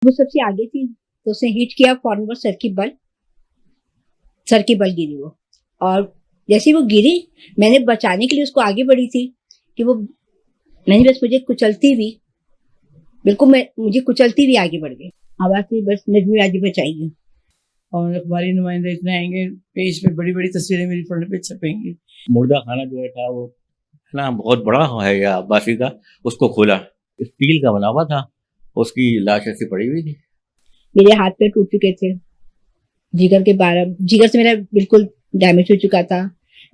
वो सबसे आगे थी तो उसने हिट किया फौरन वो सर की बल गिरी वो। और जैसे वो गिरी मैंने बचाने के लिए उसको आगे बढ़ी थी कि वो नहीं बस मुझे कुचलती हुई बिल्कुल मुझे कुचलती हुई आगे बढ़ गई। आवाज थी बस नजमी आज बचाइए। और अखबारी नुमाइंदे इतने आएंगे, पेज पे बड़ी बड़ी तस्वीरें मेरी फ्रंट पे छपेंगी। मुर्दा खाना जो है था वो ना बहुत बड़ा है या अब्बासी का, उसको खोला, स्टील का बना हुआ था, उसकी लाश ऐसी पड़ी हुई थी। मेरे हाथ पे टूट चुके थे, जिगर से मेरा बिल्कुल डैमेज हो चुका था,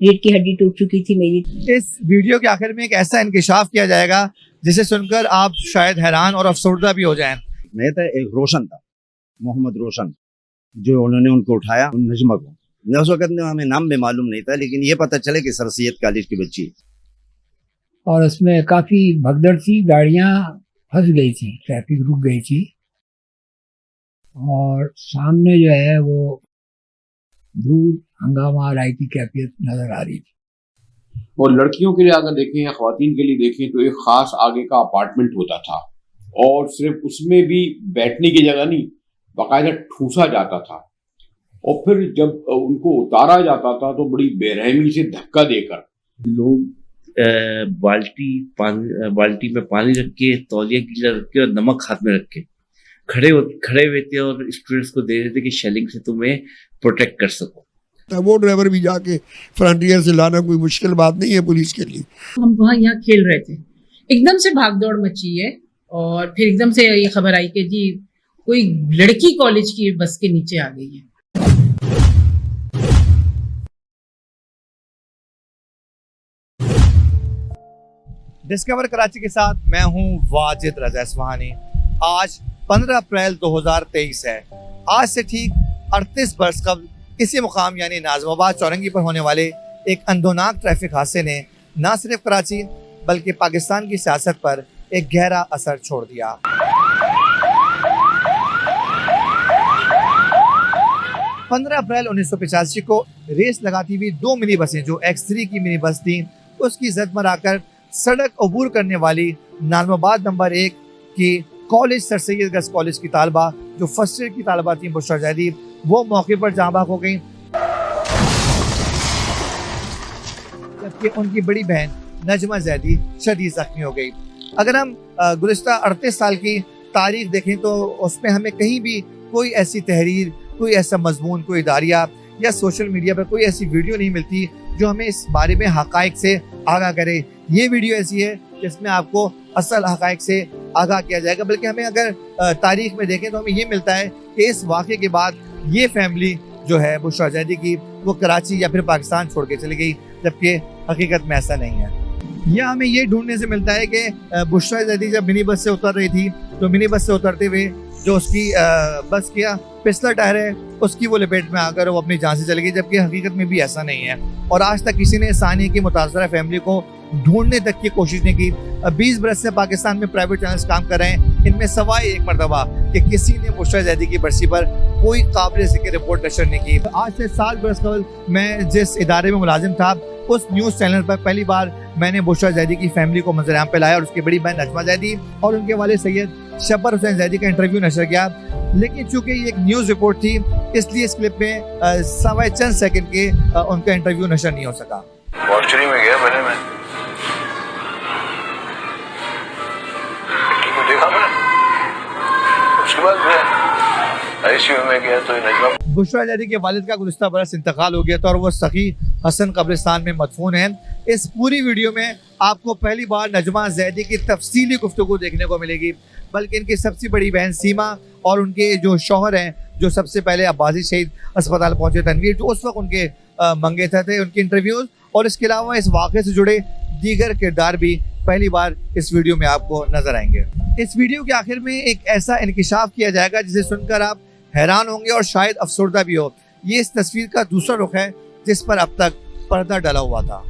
रीढ़ की हड्डी टूट चुकी थी मेरी। इस वीडियो के आखिर में एक ऐसा इंकिशाफ किया जाएगा जिसे सुनकर आप शायद हैरान और अफसरदा भी हो जाएं। मैं था एक रोशन था, मोहम्मद रोशन, जो उन्होंने उनको उठाया उन नजमा को। उस वक्त में हमें नाम भी मालूम नहीं था, लेकिन ये पता चले कि सर सैयद कॉलेज की बच्ची। और उसमें काफी भगदड़ थी, गाड़ियां फंस गई थी, ट्रैफिक रुक गई थी और सामने जो है वो दूर हंगामा और की कैफियत नजर आ रही थी। और लड़कियों के लिए अगर देखें या ख्वातीन के लिए देखें तो एक खास आगे का अपार्टमेंट होता था और सिर्फ उसमें भी बैठने की जगह नहीं, बाकायदा ठूसा जाता था। और फिर जब उनको उतारा जाता था तो बड़ी बेरहमी से धक्का देकर लोग बाल्टी में पानी रख के, तौलिया गीला रख के और नमक हाथ में रख के खड़े हुए थे और स्टूडेंट्स को दे रहे थे कि शेलिंग से तुम्हें प्रोटेक्ट कर सको। वो ड्राइवर भी जाके फ्रंटियर से लाना कोई मुश्किल बात नहीं है पुलिस के लिए। हम वहाँ यहाँ खेल रहे थे, एकदम से भागदौड़ मची है और फिर एकदम से ये खबर आई कि जी कोई लड़की कॉलेज की बस के नीचे आ गई है। डिस्कवर कराची के साथ मैं हूं वाजिद रज़ा इस्फहानी। आज 15 अप्रैल 2023 है। आज से ठीक 38 बरस कबल इसी मुकाम यानी नाज़िमाबाद चौरंगी पर होने वाले एक अंधोनाक ट्रैफिक हादसे ने न सिर्फ कराची बल्कि पाकिस्तान की सियासत पर एक गहरा असर छोड़ दिया। 15 अप्रैल 1985 को रेस लगाती हुई 2 मिनी बसें जो X3 की मिनी बस थी, उसकी जद में आकर सड़क अबूर करने वाली नाज़िमाबाद नंबर 1 की college sir Syed girls college की तालबा जो फर्स्ट ईयर की तालबा थी बुशरा जैदी, वो मौके पर जाँ बाग हो गई, जबकि उनकी बड़ी बहन नजमा जैदी शदीद जख्मी हो गई। अगर हम गुज़िश्ता 38 साल की तारीख देखें तो उसमें हमें कहीं भी कोई ऐसी तहरीर, कोई ऐसा मजमून, कोई इदारिया या सोशल मीडिया पर कोई ऐसी वीडियो नहीं मिलती जो हमें इस बारे में हकायक से आगाह करे। ये वीडियो ऐसी है जिसमें आपको असल हकायक से आगाह किया जाएगा। बल्कि हमें अगर तारीख में देखें तो हमें ये मिलता है कि इस वाक़े के बाद ये फैमिली जो है बुशरा जैदी की, वो कराची या फिर पाकिस्तान छोड़ के चली गई, जबकि हकीकत में ऐसा नहीं है। यह हमें ये ढूंढने से मिलता है कि बुशरा जैदी जब मिनी बस से उतर रही थी तो मिनी बस से उतरते हुए जो उसकी बस किया पिछला टायर है उसकी वो लपेट में आकर वो अपनी जान से चली गई, जबकि हकीकत में भी ऐसा नहीं है। और आज तक किसी ने सानिया की मुतासरा फैमिली को ढूंढने तक की कोशिश नहीं की। 20 बरस से पाकिस्तान में प्राइवेट चैनल्स काम कर रहे हैं, इनमें सवाई एक मरतबा कि किसी ने बुशरा जैदी की बरसी पर कोई काबिल ज़िक्र रिपोर्ट नशर नहीं की। आज से 7 बरस कबल मैं जिस इदारे में मुलाजिम था उस न्यूज़ चैनल पर पहली बार मैंने बुशरा जैदी की फैमिली को मंजर-ए-आम पे लाया और उसकी बड़ी बहन नजमा जैदी और उनके वाले सैयद शब्बर हुसैन जैदी का इंटरव्यू नशर किया। लेकिन चूंकि ये एक न्यूज़ रिपोर्ट थी इसलिए इस क्लिप में सवाई चंद सेकंड के उनका इंटरव्यू नशर नहीं हो सका। मॉर्चरी में गया मैंने देखा मैंने, उसके बाद मैं आईसीयू में गया तो नजमा। बुशरा जैदी के वालिद का गुज़िश्ता बरस इंतकाल हो गया था और वो सखी हसन कब्रिस्तान में मदफून है। इस पूरी वीडियो में आपको पहली बार नजमा जैदी की तफसीली गुफ्तगू देखने को मिलेगी, बल्कि इनकी सबसे बड़ी बहन सीमा और उनके जो शौहर हैं जो सबसे पहले अब्बासी शहीद अस्पताल पहुंचे तनवीर, जो उस वक्त उनके मंगेतर थे, उनके इंटरव्यूज़ और इसके अलावा इस वाक़े से जुड़े दीगर किरदार भी पहली बार इस वीडियो में आपको नजर आएंगे। इस वीडियो के आखिर में एक ऐसा इंकिशाफ किया जाएगा जिसे सुनकर आप हैरान होंगे और शायद अफसरदा भी हो। ये इस तस्वीर का दूसरा रुख है जिस पर अब तक पर्दा डला हुआ था।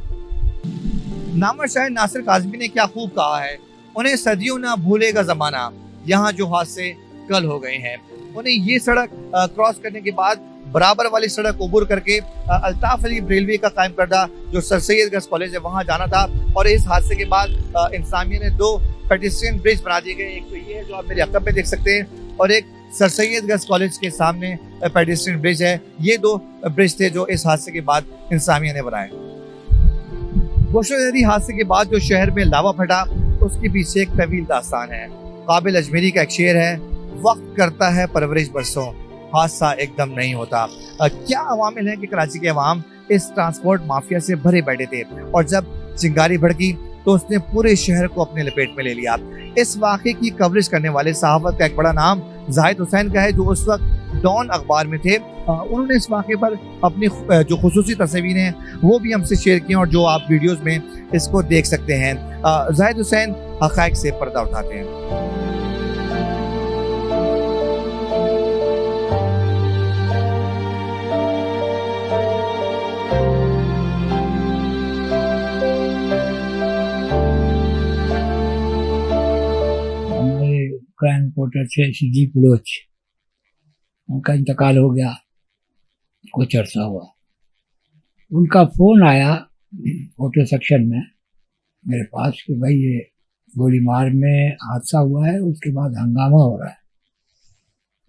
नामवर शायर नासिर काज़मी ने क्या खूब कहा है, उन्हें सदियों ना भूलेगा ज़माना, यहाँ जो हादसे कल हो गए हैं। उन्हें ये सड़क क्रॉस करने के बाद बराबर वाली सड़क अबूर करके अल्ताफ अली बरेलवी का कायम करदा जो सर सैयद गर्ल्स कॉलेज है वहाँ जाना था। और इस हादसे के बाद इंतजामिया ने 2 पेडिस्ट्रियन ब्रिज बना दिए गए। एक तो ये है जो आप मेरे अकब में देख सकते हैं और एक सर सैयद गर्ल्स कॉलेज के सामने पेडेस्ट्रियन ब्रिज है। ये 2 ब्रिज थे जो इस हादसे के बाद इंतजामिया ने बनाए। गोशवारी हादसे के बाद जो शहर में लावा फटा, उसके पीछे एक तवील दास्तान है। काबिल अजमेरी का एक शेर है, वक्त करता है परवरिश बरसों, हादसा एकदम नहीं होता। क्या अवामिल है कि कराची के अवाम इस ट्रांसपोर्ट माफिया से भरे बैठे थे और जब चिंगारी भड़की तो उसने पूरे शहर को अपने लपेट में ले लिया। इस वाक़े की कवरेज करने वाले सहाफ़त का एक बड़ा नाम जाहिद हुसैन का है, जो उस वक्त डॉन अखबार में थे। उन्होंने इस वाक़े पर अपनी जो खुसूसी तस्वीरें हैं वो भी हमसे शेयर की और जो आप वीडियोस में इसको देख सकते हैं। जाहिद हुसैन हक़ाइक़ से पर्दा उठाते हैं। क्राइम रिपोर्टर थे सिद्दीक बलोच, उनका इंतकाल हो गया, कुछ अर्सा हुआ। उनका फ़ोन आया फोटो सेक्शन में मेरे पास कि भाई ये गोली मार में हादसा हुआ है, उसके बाद हंगामा हो रहा है,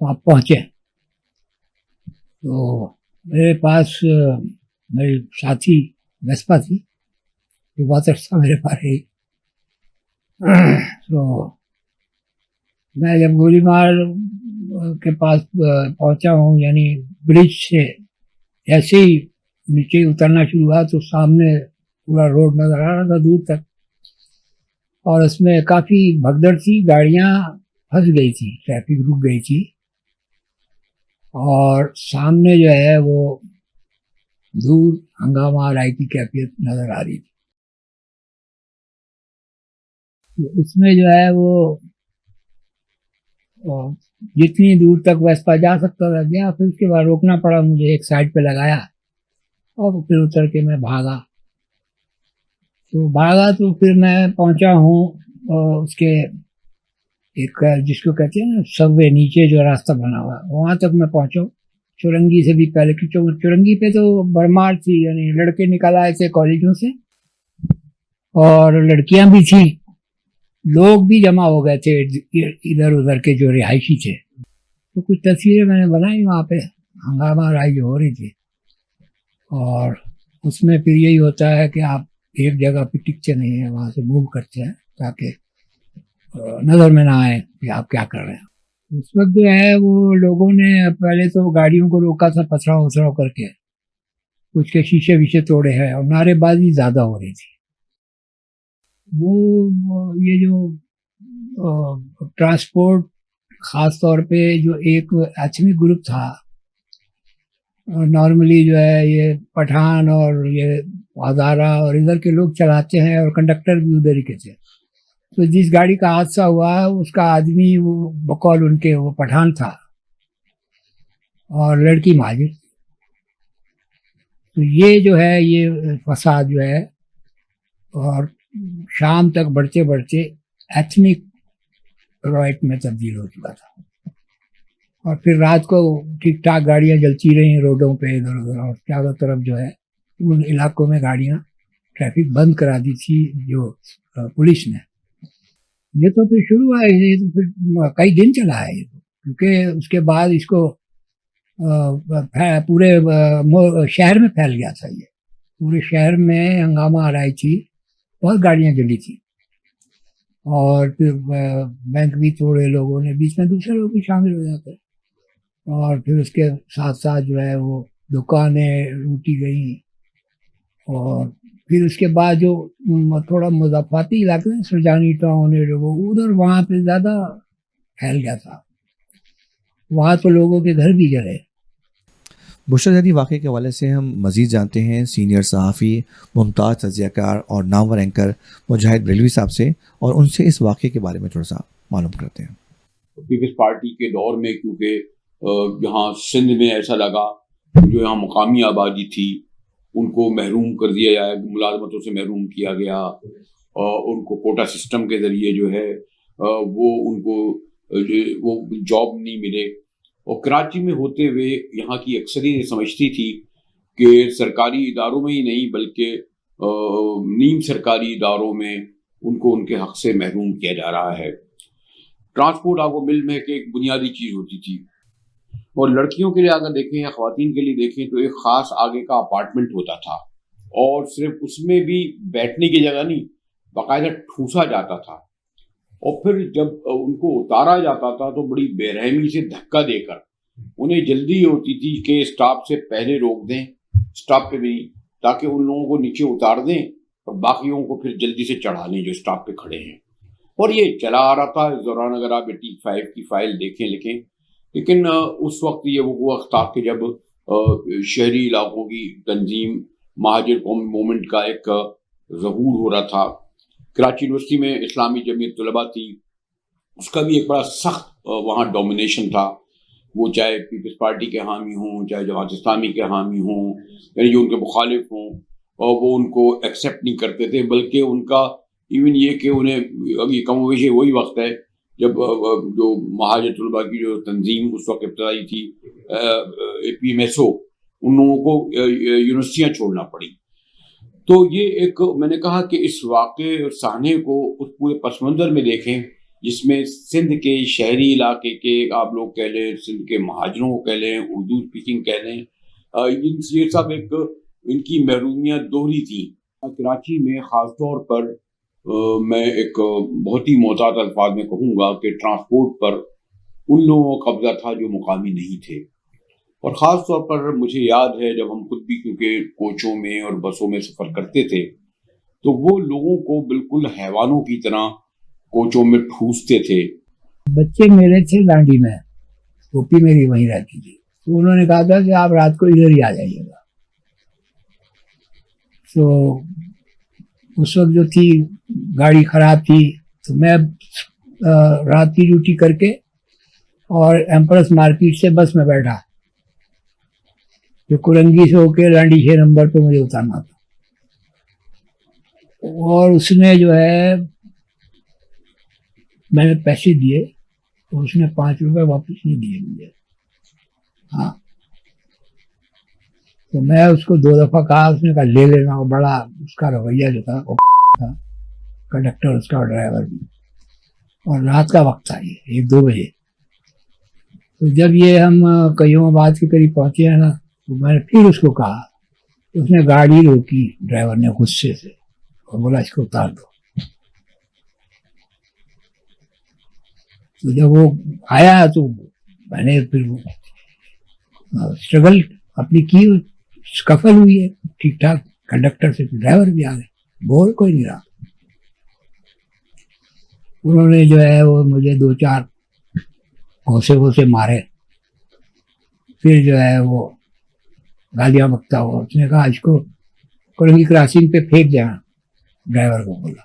तो आप पहुँचे। तो मेरे पास मेरी साथी वेस्पा थी, जो बहुत अर्सा मेरे पास रही। तो मैं जब गोली मार के पास पहुंचा हूँ, यानी ब्रिज से ऐसे ही नीचे उतरना शुरू हुआ तो सामने पूरा रोड नज़र आ रहा था दूर तक, और उसमें काफ़ी भगदड़ थी, गाड़ियाँ फंस गई थी, ट्रैफिक रुक गई थी, और सामने जो है वो दूर हंगामा राय की कैफियत नज़र आ रही थी। तो उसमें जो है वो जितनी दूर तक वेस्पा जा सकता था गया, फिर उसके बाद रोकना पड़ा मुझे, एक साइड पे लगाया और फिर उतर के मैं भागा। तो फिर मैं पहुंचा हूँ उसके एक जिसको कहते हैं ना सबवे, नीचे जो रास्ता बना हुआ वहाँ तक मैं पहुंचा। चुरंगी से भी पहले की चुरंगी पे तो भरमार थी, यानी लड़के निकल आए थे कॉलेजों से और लड़कियां भी थी, लोग भी जमा हो गए थे इधर उधर के जो रिहायशी थे। तो कुछ तस्वीरें मैंने बनाई वहाँ पे, हंगामा राय जो हो रही थी, और उसमें फिर यही होता है कि आप एक जगह पे टिकते नहीं है, वहाँ से मूव करते हैं ताकि नज़र में ना आए कि आप क्या कर रहे हैं। उस वक्त जो है वो लोगों ने पहले तो गाड़ियों को रोका था पथराव वथराव करके, कुछ के शीशे वीशे तोड़े हैं और नारेबाजी ज़्यादा हो रही थी। वो ये जो ट्रांसपोर्ट ख़ास तौर पे जो एक एथनिक ग्रुप था, नॉर्मली जो है ये पठान और ये हज़ारा और इधर के लोग चलाते हैं और कंडक्टर भी उधर ही के थे। तो जिस गाड़ी का हादसा हुआ उसका आदमी वो बकौल उनके वो पठान था और लड़की माजिद। तो ये जो है ये फसाद जो है, और शाम तक बढ़ते बढ़ते एथनिक रॉयट में तब्दील हो चुका था। और फिर रात को ठीक ठाक गाड़ियाँ जलती रही रोडों पे इधर उधर, और चारों तरफ जो है उन इलाकों में गाड़ियाँ ट्रैफिक बंद करा दी थी जो पुलिस ने। ये तो फिर शुरू हुआ, ये तो फिर कई दिन चला है, क्योंकि उसके बाद इसको पूरे शहर में फैल गया था। ये पूरे शहर में हंगामा आ रही थी, बहुत गाड़ियाँ जली थी, और फिर बैंक भी तोड़े लोगों ने, बीच में दूसरे लोग भी शामिल हो जाते, और फिर उसके साथ साथ जो है वो दुकानें लूटी गई। और फिर उसके बाद जो थोड़ा मुज़ाफ़ाती इलाके में सुरजानी टाउन है वो उधर, वहाँ पे ज़्यादा फैल गया था, वहाँ तो लोगों के घर भी जले। बुशरा वाक़े के हवाले से हम मज़ीद जानते हैं सीनियर सहाफ़ी मुमताज़ तज़ियाकार और नामवर एंकर मुजाहिद बरेलवी साहब से, और उनसे इस वाक़े के बारे में थोड़ा सा मालूम करते हैं। पीपल्स पार्टी के दौर में, क्योंकि यहाँ सिंध में ऐसा लगा जो यहाँ मुकामी आबादी थी उनको महरूम कर दिया जाए, मुलाजमतों से महरूम किया गया, और उनको कोटा सिस्टम के ज़रिए जो है वो उनको वो जॉब नहीं मिले। और कराची में होते हुए यहाँ की अक्सरियत समझती थी कि सरकारी इदारों में ही नहीं बल्कि नीम सरकारी इदारों में उनको उनके हक से महरूम किया जा रहा है। ट्रांसपोर्ट आपको मिल में एक बुनियादी चीज होती थी। और लड़कियों के लिए अगर देखें या ख्वातीन के लिए देखें तो एक खास आगे का अपार्टमेंट होता था, और सिर्फ उसमें भी बैठने की जगह नहीं, बाकायदा ठूसा जाता था। और फिर जब उनको उतारा जाता था तो बड़ी बेरहमी से धक्का देकर उन्हें जल्दी होती थी कि स्टॉप से पहले रोक दें, स्टॉप पे भी, ताकि उन लोगों को नीचे उतार दें और बाकियों को फिर जल्दी से चढ़ा लें जो स्टॉप पे खड़े हैं। और ये चला आ रहा था इस दौरान। अगर आप 85 की फाइल देखें, लेकिन उस वक्त ये वो वक्त था कि जब शहरी इलाकों की तंजीम महाजिर कौम मूवमेंट का एक ज़हूर हो रहा था। कराची यूनिवर्सिटी में इस्लामी जमीयत तलबा थी, उसका भी एक बड़ा सख्त वहाँ डोमिनेशन था। वो चाहे पीपल्स पार्टी के हामी हों, चाहे जमात इस्लामी के हामी हों, यानी जो उनके मुखालिफ हों, और वो उनको एक्सेप्ट नहीं करते थे, बल्कि उनका इवन ये कि उन्हें अभी कम वेश वही वक्त है जब जो महाजिर तलबा की जो तंजीम उस वक्त इब्तदाई थी APMSO, उन लोगों को यूनिवर्सिटियाँ छोड़ना पड़ी। तो ये एक, मैंने कहा कि इस वाक़े और साहने को उस पूरे पस मंज़र में देखें जिसमें सिंध के शहरी इलाके के आप लोग कह लें, सिंध के महाजरों को कह लें, उर्दू स्पीकिंग कह लें, ये सब एक इनकी महरूमियाँ दोहरी थी। कराची में ख़ास तौर पर मैं एक बहुत ही मोहतात अल्फाज में कहूँगा कि ट्रांसपोर्ट पर उन लोगों का कब्जा था जो मुकामी नहीं थे। और ख़ास तौर पर मुझे याद है जब हम खुद भी क्योंकि कोचों में और बसों में सफ़र करते थे तो वो लोगों को बिल्कुल हैवानों की तरह कोचों में ठूसते थे। बच्चे मेरे थे दांडी में, टोपी मेरी वहीं रहती थी, तो उन्होंने कहा था कि आप रात को इधर ही आ जाइएगा। तो उस वक्त जो थी गाड़ी खराब थी, तो मैं रात की ड्यूटी करके और एम्प्रेस मार्केट से बस में बैठा, जो कुरंगी से होके लांडी 6 नंबर पे मुझे उतारना था। और उसने जो है, मैंने पैसे दिए तो उसने 5 रुपए वापस नहीं दिए मुझे। हाँ, तो मैं उसको 2 दफा कहा, उसने कहा ले लेना। वो बड़ा उसका रवैया जो था, कंडक्टर उसका ड्राइवर भी, और रात का वक्त था, ये 1-2 बजे। तो जब ये हम कयूमाबाद के करीब पहुंचे हैं ना, तो मैंने फिर उसको कहा, तो उसने गाड़ी रोकी ड्राइवर ने गुस्से से और बोला इसको उतार दो। तो जब वो आया तो मैंने फिर स्ट्रगल अपनी की, स्कफल हुई है ठीक ठाक, कंडक्टर से ड्राइवर भी आ गए, बोल कोई नहीं रहा। उन्होंने जो है वो मुझे 2-4 घोसे मारे, फिर जो है वो गालियां बकता हुआ उसने कहा इसको कुरंगी क्रॉसिंग पे फेंक देना, ड्राइवर को बोला।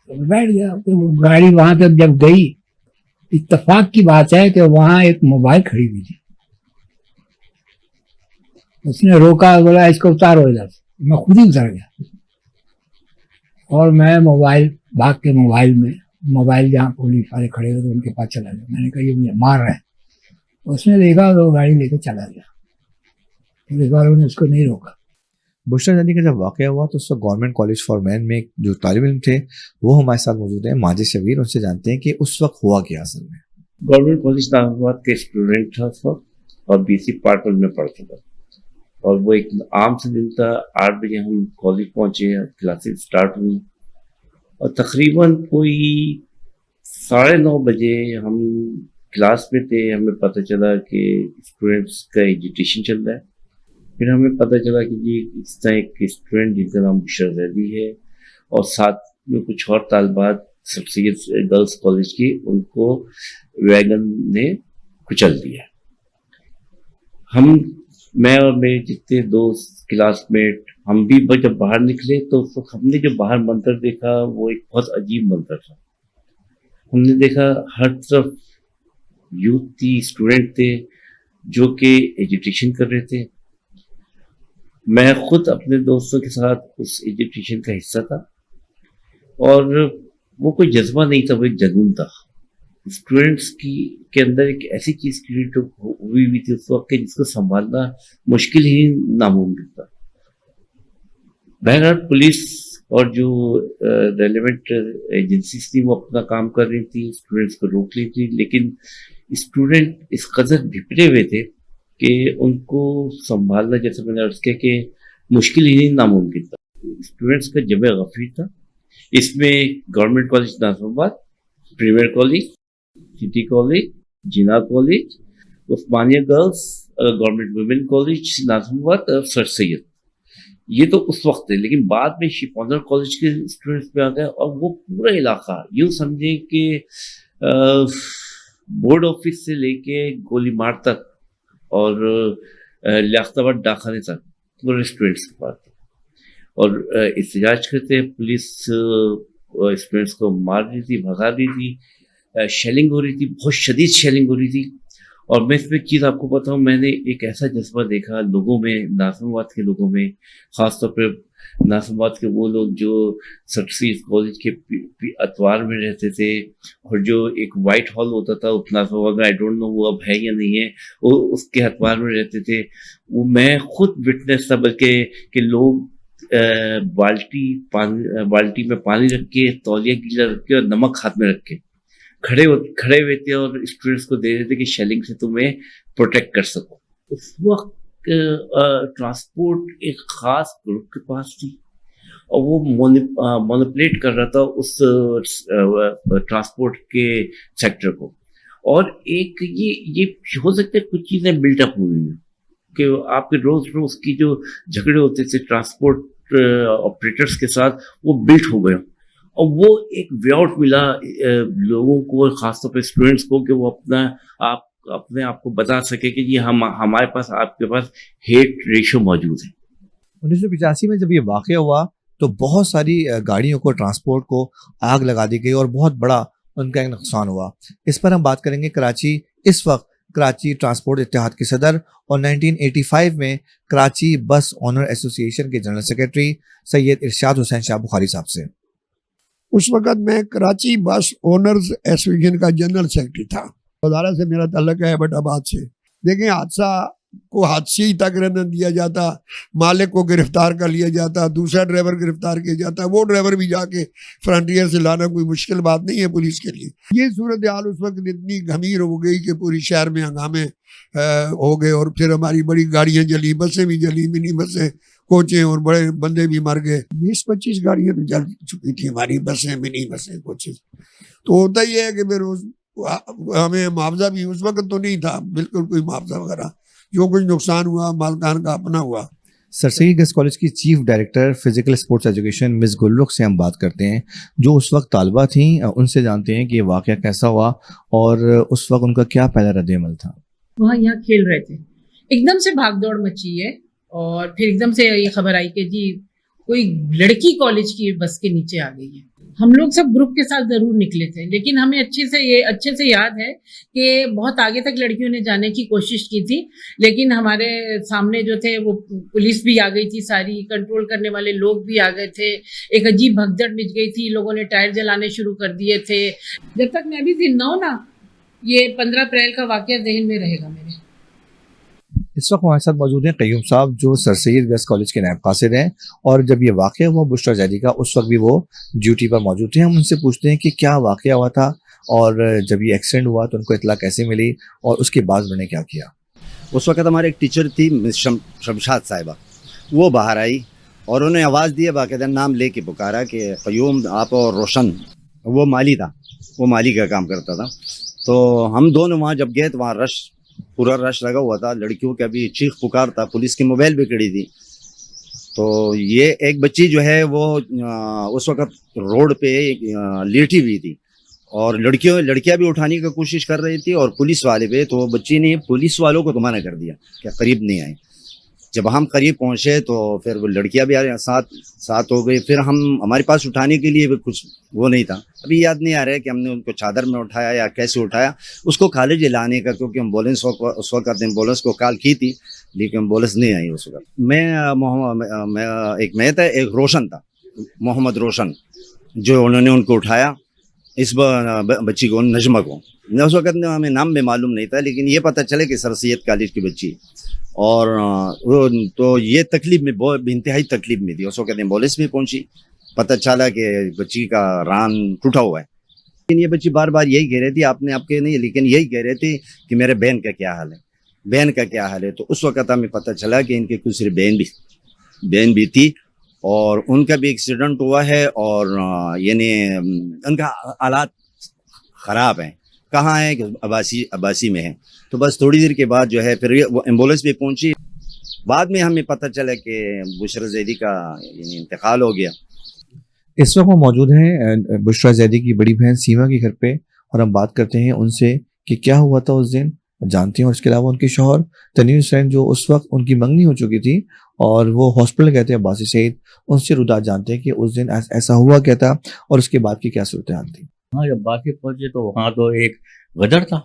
तो बैठ गया। तो वो गाड़ी वहां तक जब गई, इत्तेफाक की बात है कि वहां एक मोबाइल खड़ी हुई थी। उसने रोका, बोला इसको उतारो इधर। मैं खुद ही उतर गया और मैं भाग के मोबाइल जहाँ पुलिस वाले खड़े हुए थे उनके पास चला गया। मैंने कहा ये मुझे मार रहे हैं। उसने देखा तो गाड़ी लेकर चला गया, फिर इस बार उन्होंने उसको नहीं रोका। बुशरा जानी का जब वाक़या हुआ तो उस वक्त गवर्नमेंट कॉलेज फॉर मैन में जो तालिब इल्म थे वो हमारे साथ मौजूद हैं, माजिद शबीर। उनसे जानते हैं कि उस वक्त हुआ क्या असल में। गवर्नमेंट कॉलेज नागवाद का स्टूडेंट था उस वक्त, और BC पार्ट 1 में पढ़ता था। और वो एक आम से दिन था। 8 बजे हम कॉलेज पहुंचे, क्लासेस स्टार्ट हुई, और तकरीबन कोई 9:30 बजे हम क्लास में थे। हमें पता चला कि स्टूडेंट्स का एजुटेशन चल रहा है। फिर हमें पता चला कि जी इस तरह एक स्टूडेंट जिनका नाम बुशरा जैदी है और साथ में कुछ और तालबात सब सैयद गर्ल्स कॉलेज की, उनको वैगन ने कुचल दिया। मैं और मेरे जितने दोस्त क्लासमेट, हम भी जब बाहर निकले तो उस वक्त हमने जो बाहर मंजर देखा वो एक बहुत अजीब मंजर था। हमने देखा हर तरफ यूथ थी, स्टूडेंट थे जो कि एजुटेशन कर रहे थे। मैं खुद अपने दोस्तों के साथ उस एजुटेशन का हिस्सा था, और वो कोई जज्बा नहीं था, वो एक जुनून था। स्टूडेंट्स के अंदर एक ऐसी चीज क्रिएट हुई हुई थी उस वक्त के जिसको संभालना मुश्किल ही नामुमकिन था। बहरहाल पुलिस और जो रेलेवेंट एजेंसीज थी वो अपना काम कर रही थी, स्टूडेंट्स को रोक रही थी, लेकिन स्टूडेंट इस कदर भिपटे हुए थे कि उनको संभालना, जैसे मैंने अर्ज किया, कि मुश्किल ही नहीं नामुमकिन था। स्टूडेंट्स का जमे गफीर था। इसमें government college Nazimabad, premier college, city college, Jinnah college, Usmania girls, government women college Nazimabad और सर सैयद, ये तो उस वक्त थे। लेकिन बाद में शिप ऑनर कॉलेज के स्टूडेंट्स में आ गए और वो पूरा इलाका यूं समझे कि बोर्ड ऑफिस से लेके गोलीमार तक और लियाकताबाद डाकखाने तक पूरे स्टूडेंट्स के पास थे। और एहतजाज करते पुलिस स्टूडेंट्स को मार रही थी, भगा रही थी, शेलिंग हो रही थी, बहुत शदीद शेलिंग हो रही थी। और मैं इसमें एक चीज़ आपको बताऊं, मैंने एक ऐसा जज्बा देखा लोगों में, नाज़िमाबाद के लोगों में, ख़ासतौर पर नाज़िमाबाद के वो लोग जो सरसी कॉलेज के अतवार में रहते थे, और जो एक वाइट हॉल होता था नाज़िमाबाद में, आई डोंट नो वो अब है या नहीं है, वो उसके अतवार में रहते थे। वो मैं खुद विटनेस था, बल्कि कि लोग बाल्टी में पानी रख के, तौलिया गीला रख के और नमक हाथ में रख के खड़े हुए थे और स्टूडेंट्स को दे रहे थे कि शेलिंग से तुम्हें प्रोटेक्ट कर सको। उस वक्त ट्रांसपोर्ट एक खास ग्रुप के पास थी और वो मोनोपलेट कर रहा था उस ट्रांसपोर्ट के सेक्टर को। और एक ये हो सकता है कुछ चीज़ें बिल्टअप हुई हैं कि आपके रोज की जो झगड़े होते थे ट्रांसपोर्ट ऑपरेटर्स के साथ, वो बिल्ट हो गए और वो एक वे आउट मिला लोगों को, खासतौर पे स्टूडेंट्स को, कि वो अपने आप को बता सके कि जी हमारे पास, आपके पास हेट रेशो मौजूद है। 1985 में जब ये वाक़या हुआ तो बहुत सारी गाड़ियों को, ट्रांसपोर्ट को आग लगा दी गई और बहुत बड़ा उनका एक नुकसान हुआ। इस पर हम बात करेंगे। कराची इस वक्त कराची ट्रांसपोर्ट इत्तेहाद के सदर और 1985 में कराची बस ओनर एसोसिएशन के जनरल सेक्रेटरी सैयद इरशाद हुसैन शाह बुखारी साहब से। उस वक़्त मैं कराची बस ओनर्स एसोसिएशन का जनरल सेक्रेटरी था। वजारा से मेरा ताल्लुक है एबटाबाद से। देखें, हादसा को हादसे ही तक रहने दिया जाता, मालिक को गिरफ्तार कर लिया जाता, दूसरा ड्राइवर गिरफ्तार किया जाता, वो ड्राइवर भी जाके फ्रंटियर से लाना कोई मुश्किल बात नहीं है पुलिस के लिए। ये सूरत हाल उस वक्त इतनी गंभीर हो गई कि पूरी शहर में हंगामे हो गए और फिर हमारी बड़ी गाड़ियाँ जली, बसें भी जली, मिनी बसें, कोचें, और बड़े बंदे भी मर गए। 20-25 गाड़ियाँ तो जल चुकी थी हमारी, बसें, मिनी बसें, कोचें। तो होता ही है कि फिर हमें मुआवजा भी उस वक्त तो नहीं था बिल्कुल कोई मुआवजा वगैरह, जो कुछ नुकसान हुआ मालकान का अपना हुआ। सरसई गर्ल्स कॉलेज की chief director physical sports education miss Gulrukh से हम बात करते हैं, जो उस वक्त तालबा थी। उनसे जानते हैं कि ये वाक़या कैसा हुआ और उस वक्त उनका क्या पहला रद्द-ए-अमल था। वहाँ यहाँ खेल रहे थे, एकदम से भागदौड़ मची है और फिर एकदम से ये खबर आई कि जी कोई लड़की कॉलेज की बस के नीचे आ गई है। हम लोग सब ग्रुप के साथ जरूर निकले थे, लेकिन हमें अच्छे से याद है कि बहुत आगे तक लड़कियों ने जाने की कोशिश की थी, लेकिन हमारे सामने जो थे वो पुलिस भी आ गई थी, सारी कंट्रोल करने वाले लोग भी आ गए थे। एक अजीब भगदड़ मच गई थी, लोगों ने टायर जलाने शुरू कर दिए थे। जब तक मैं भी जिंदा हूं ना, ये 15 अप्रैल का वाकया ज़हन में रहेगा मेरे। इस वक्त हमारे साथ मौजूद हैं क़य्यूम साहब, जो सर सैयद गर्ल्स कॉलेज के नायब कासिद हैं, और जब ये वाक़या हुआ बुशरा जैदी का, उस वक्त भी वो ड्यूटी पर मौजूद थे। हम उनसे पूछते हैं कि क्या वाक़या हुआ था और जब ये एक्सीडेंट हुआ तो उनको इत्तला कैसे मिली और उसके बाद उन्होंने क्या किया। उस वक्त हमारे एक टीचर थी मिस शमशाद साहिबा, वो बाहर आई और उन्हें आवाज़ दिया, बाकायदा नाम ले के पुकारा कि क़य्यूम आप और रोशन, वो माली था, वो माली का काम करता था। तो हम दोनों वहाँ जब गए तो वहाँ पूरा रश लगा हुआ था, लड़कियों का भी चीख पुकार था, पुलिस की मोबाइल भी खड़ी थी। तो ये एक बच्ची जो है वो उस वक्त रोड पे लेटी हुई थी और लड़कियां भी उठाने की कोशिश कर रही थी और पुलिस वाले पे, तो बच्ची ने पुलिस वालों को तो मना कर दिया कि करीब नहीं आए। जब हम करीब पहुंचे तो फिर वो लड़कियां भी साथ हो गई। फिर हमारे पास उठाने के लिए भी कुछ वो नहीं था, अभी याद नहीं आ रहा है कि हमने उनको चादर में उठाया या कैसे उठाया, उसको कॉलेज लाने का, क्योंकि एम्बुलेंस उस वक्त एम्बुलेंस को कॉल की थी लेकिन एम्बुलेंस नहीं आई उस वक्त। मैं था, एक रोशन था, मोहम्मद रोशन, जो उन्होंने उनको उठाया, इस बच्ची को, नजमा को। उस वक्त हमें नाम भी मालूम नहीं था, लेकिन ये पता चले कि सर सैयद कॉलेज की बच्ची। और तो ये तकलीफ में, बहुत इंतहाई तकलीफ में थी। उस वक्त एम्बुलेंस भी पहुंची पता चला कि बच्ची का रान टूटा हुआ है। लेकिन ये बच्ची बार बार यही कह रही थी, आपने आपके नहीं, लेकिन यही कह रहे थे कि मेरे बहन का क्या हाल है, बहन का क्या हाल है। तो उस वक्त हमें पता चला कि इनके कुछ सिर्फ बहन भी थी और उनका भी एक्सीडेंट हुआ है और यानी उनका हालात ख़राब हैं। कहाँ है कि अब्बासी में है। तो बस थोड़ी देर के बाद जो है फिर वो एम्बुलेंस भी पहुंची। बाद में हमें पता चला कि बुशरा जैदी का यानी इंतकाल हो गया। इस वक्त वो मौजूद हैं बुशरा जैदी की बड़ी बहन सीमा के घर पे और हम बात करते हैं उनसे कि क्या हुआ था उस दिन, जानते हैं। और इसके अलावा उनके शौहर तनीर हुसैन जो उस वक्त उनकी मंगनी हो चुकी थी और वो हॉस्पिटल गए थे अब्बासी सईद, उनसे रुदात जानते हैं कि उस दिन ऐसा हुआ क्या था और उसके बाद की क्या सूरत हाल थी। हाँ, जब बाकी पहुंचे तो वहाँ तो एक गदर था।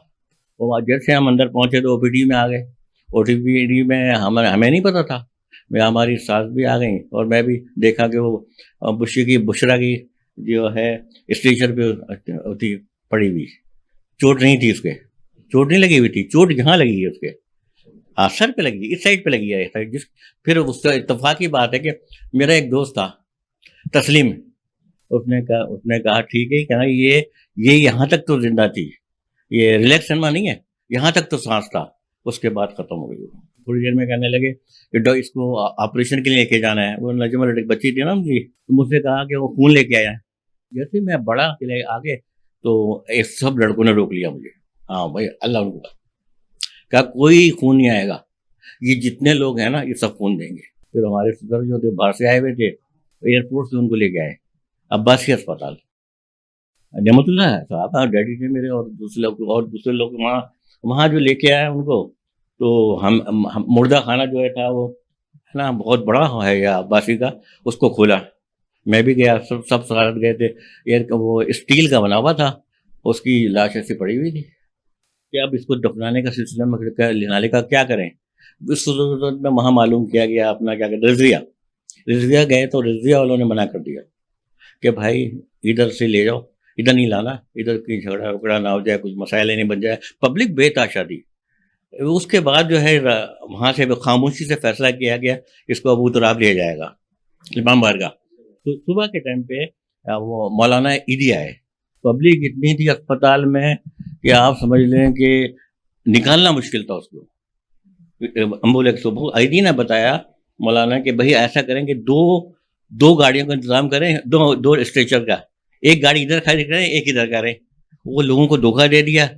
वो जैसे हम अंदर पहुंचे तो ओपीडी में आ गए। ओपीडी में हमें नहीं पता था। मैं हमारी सास भी आ गई और मैं भी देखा कि वो बुशरा की जो है स्टेचर पे थी पड़ी हुई। चोट नहीं थी उसके, चोट नहीं लगी हुई थी। चोट यहाँ लगी है उसके, हाँ सर पे लगी, इस साइड पे लगी है। फिर उसका इत्तेफाक की बात है कि मेरा एक दोस्त था तस्लीम, उसने कहा ठीक है, कहना ये यहाँ तक तो जिंदा थी, ये रिलैक्स शर्मा नहीं है, यहाँ तक तो सांस था, उसके बाद खत्म हो गई। थोड़ी देर में कहने लगे कि इसको ऑपरेशन के लिए लेके जाना है। वो नजमा लड़की बच्ची थी ना उनकी, तो मुझसे कहा कि वो खून लेके आया। जैसे मैं बड़ा के आगे तो एक सब लड़कों ने रोक लिया मुझे। हाँ भाई, अल्लाह उनको कहा कोई खून नहीं आएगा, ये जितने लोग हैं ना ये सब खून देंगे। फिर हमारे सदर जो थे बाहर से आए हुए थे, एयरपोर्ट से उनको लेके आए अब्बासी अस्पताल। नेमतुल्लाह साहब डैडी थे मेरे और दूसरे लोग वहाँ जो लेके आए उनको, तो हम मुर्दा खाना जो है था वो है ना बहुत बड़ा है या अब्बासी का, उसको खोला। मैं भी गया, सब साथ गए थे। वो स्टील का बना हुआ था, उसकी लाश ऐसी पड़ी हुई थी कि अब इसको दफनाने का सिलसिला में लेनाले का क्या करें। इस सूरत में वहाँ मालूम किया गया अपना क्या कहते रिजविया गए तो रिजविया वालों ने मना कर दिया कि भाई इधर से ले जाओ, इधर नहीं लाना, इधर की झगड़ा उगड़ा ना हो जाए, कुछ मसाइल नहीं बन जाए। पब्लिक बेताशा थी। उसके बाद जो है वहाँ से खामोशी से फैसला किया गया इसको अबू तुराब लिया जाएगा इमाम बारगाह। तो सुबह के टाइम पे वो मौलाना ईदी आए। पब्लिक इतनी थी अस्पताल में कि आप समझ लें कि निकालना मुश्किल था उसको। एम्बुलेंस को ईदी ने बताया मौलाना कि भाई ऐसा करें कि दो गाड़ियों का इंतजाम करें, दो स्ट्रेचर का, एक गाड़ी इधर खड़ी करें, एक इधर करें। वो लोगों को धोखा दे दिया।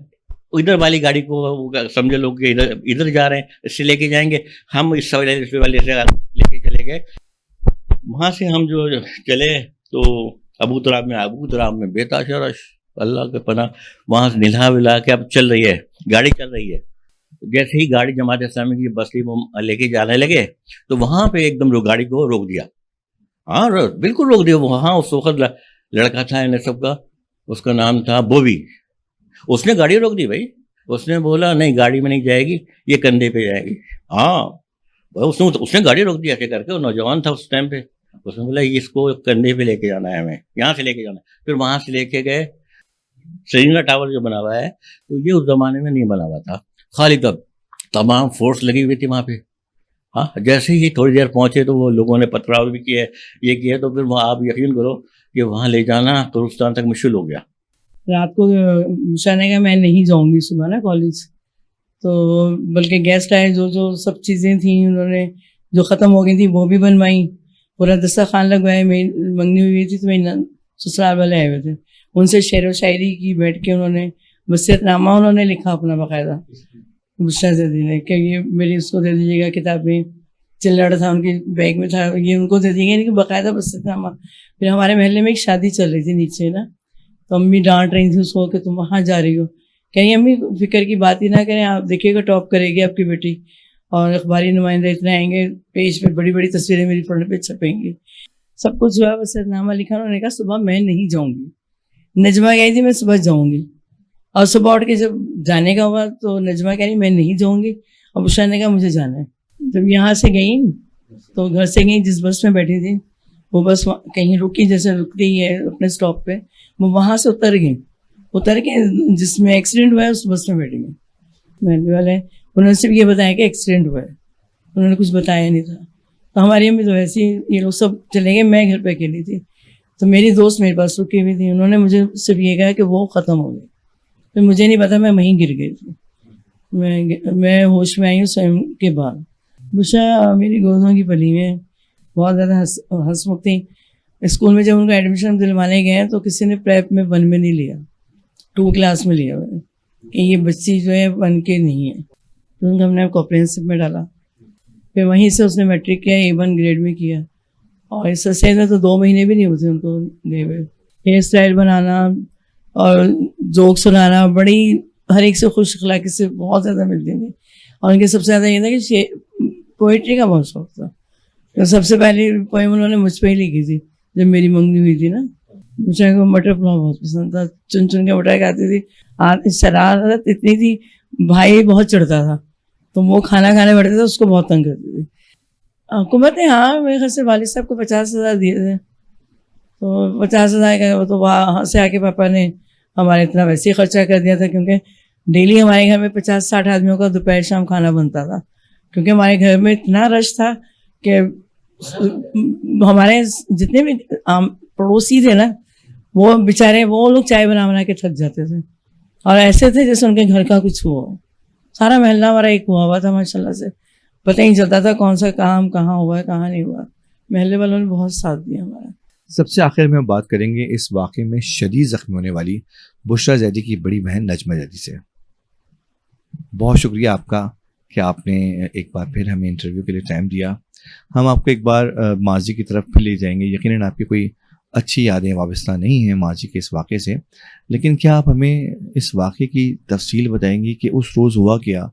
इधर वाली गाड़ी को समझे लोग कि इधर जा रहे हैं, इससे लेके जाएंगे, हम इस वाले से लेके चले गए। वहाँ से हम जो चले तो अबू तुराब में बेताशा रश, अल्लाह के पनाह। वहाँ से निला विला के अब चल रही है, गाड़ी चल रही है। जैसे ही गाड़ी जमात इस्लामी की बस लेके जाने लगे तो वहाँ पे एकदम गाड़ी को रोक दिया। हाँ बिल्कुल रोक दिया। वहाँ उस वक्त लड़का था इन सबका, उसका नाम था बोबी। उसने गाड़ी रोक दी भाई। उसने बोला नहीं गाड़ी में नहीं जाएगी, ये कंधे पे जाएगी। हाँ उसने गाड़ी रोक दी ऐसे करके। वो नौजवान था उस टाइम पे। उसने बोला इसको कंधे पे लेके जाना है, हमें यहाँ से लेके जाना है। फिर वहाँ से लेके गए श्रीनगर टावर जो बना हुआ है, तो ये उस जमाने में नहीं बना हुआ था, खाली तब तमाम फोर्स लगी हुई थी वहाँ पे। हाँ जैसे ही थोड़ी देर पहुँचे तो वो लोगों ने पथराव भी किया, ये किया। तो फिर वहाँ आप यकीन करो कि वहाँ ले जाना तुर्कस्तान तक मुश्किल हो गया। रात को मुझे ने कहा मैं नहीं जाऊंगी सुबह ना कॉलेज, तो बल्कि गेस्ट आए, जो सब चीज़ें थी उन्होंने जो ख़त्म हो गई थी वो भी बनवाई। पूरा दस्तरखान लगवाए। मेरी मंगनी हुई थी तो मेरे ससुराल वाले आए हुए थे, उनसे शेर व शायरी की बैठ के उन्होंने वसीयतनामा उन्होंने लिखा अपना बाकायदा बुशरा जैदी ने कि ये मेरी उसको दे दीजिएगा किताबें। चिल्लड़ था उनके बैग में था, ये उनको दे दीजिएगा, यानी कि बाकायदा वसीयतनामा। फिर हमारे महल्ले में एक शादी चल रही थी नीचे ना, तो अम्मी डांट रही थी उसको कि तुम वहाँ जा रही हो। कहीं अम्मी फिक्र की बात ही ना करें, आप देखिएगा टॉप करेगी आपकी बेटी और अखबारी नुमाइंदे इतने आएंगे, पेज पे बड़ी बड़ी तस्वीरें मेरी पढ़ने पे छपेंगी। सब कुछ जो है वसीयतनामा लिखा। उन्होंने कहा सुबह मैं नहीं जाऊँगी। नजमा कह थी मैं सुबह जाऊँगी, और सुबह उठ के जब जाने का हुआ तो नजमा कह रही मैं नहीं जाऊँगी, और बुशरा ने कहा मुझे जाना है। जब यहाँ से गई तो घर से गई, जिस बस में बैठी थी वो बस कहीं रुकी, जैसे रुकती है अपने स्टॉप पे, वो वहाँ से उतर के जिसमें एक्सीडेंट हुआ है उस बस में बैठ गई। महल्ले वाले उन्होंने सिर्फ ये बताया कि एक्सीडेंट हुआ है, उन्होंने कुछ बताया नहीं था। तो हमारी अम्मी तो वैसे ही ये लोग सब चले गए, मैं घर पे अकेली थी। तो मेरी दोस्त मेरे पास रुकी हुई थी, उन्होंने मुझे सिर्फ ये कहा कि वो ख़त्म हो गई। फिर मुझे नहीं पता, मैं वहीं गिर गई थी। मैं होश में आई हूँ स्वयं के बाद। बुशा मेरी गोदों की पली में बहुत ज़्यादा हंसमुख थी। स्कूल में जब उनको एडमिशन दिलवाने गए तो किसी ने प्रेप में 1 में नहीं लिया, 2 क्लास में लिया कि ये बच्ची जो है 1 के नहीं है, तो उनको हमने कॉम्प्रिहेंसिव में डाला। फिर वहीं से उसने मैट्रिक किया, A1 ग्रेड में किया, और इस ससेज में तो 2 महीने भी नहीं होते उनको गए हुए। हेयर स्टाइल बनाना और जोक सुनाना, बड़ी हर एक से खुश अखलाकी से बहुत ज़्यादा मिलती थी। और उनके सबसे ज़्यादा ये था कि पोइट्री का बहुत शौक था। तो सबसे पहली पोएम उन्होंने मुझ पर ही लिखी थी जब मेरी मंगनी हुई थी ना। मुझे को मटर पुलाव बहुत पसंद था, चुन चुन के मटर खाती थी। शरारत इतनी थी, भाई बहुत चढ़ता था, तो वो खाना खाने बैठते थे, उसको बहुत तंग करती थी। हुकूमत ने हाँ मेरे ख्याल से वालिद साहब को 50,000 दिए थे, तो 50,000 का तो वहाँ से आके पापा ने हमारे इतना वैसे ही खर्चा कर दिया था, क्योंकि डेली हमारे घर में 50-60 आदमियों का दोपहर शाम खाना बनता था, क्योंकि हमारे घर में इतना रश था कि हमारे जितने भी पड़ोसी थे ना, वो बेचारे वो लोग चाय बना के थक जाते थे, और ऐसे थे जैसे उनके घर का कुछ हुआ। सारा महल्ला हमारा एक हुआ था माशाल्लाह से, पता ही नहीं चलता था कौन सा काम कहाँ हुआ है कहाँ नहीं हुआ। महल्ले वालों ने बहुत साथ दिया हमारा। सबसे आखिर में हम बात करेंगे इस वाक़े में शदीद ज़ख्मी होने वाली बुशरा जैदी की बड़ी बहन नजमा जैदी से। बहुत शुक्रिया आपका कि आपने एक बार फिर हमें इंटरव्यू के लिए टाइम दिया। हम आपको एक बार माजी की तरफ ले जाएंगे। यकीनन आपकी कोई अच्छी यादें वाबस्ता नहीं हैं माजी के इस वाक़े से, लेकिन क्या आप हमें इस वाक़े की तफसील बताएंगी कि उस रोज़ हुआ क्या,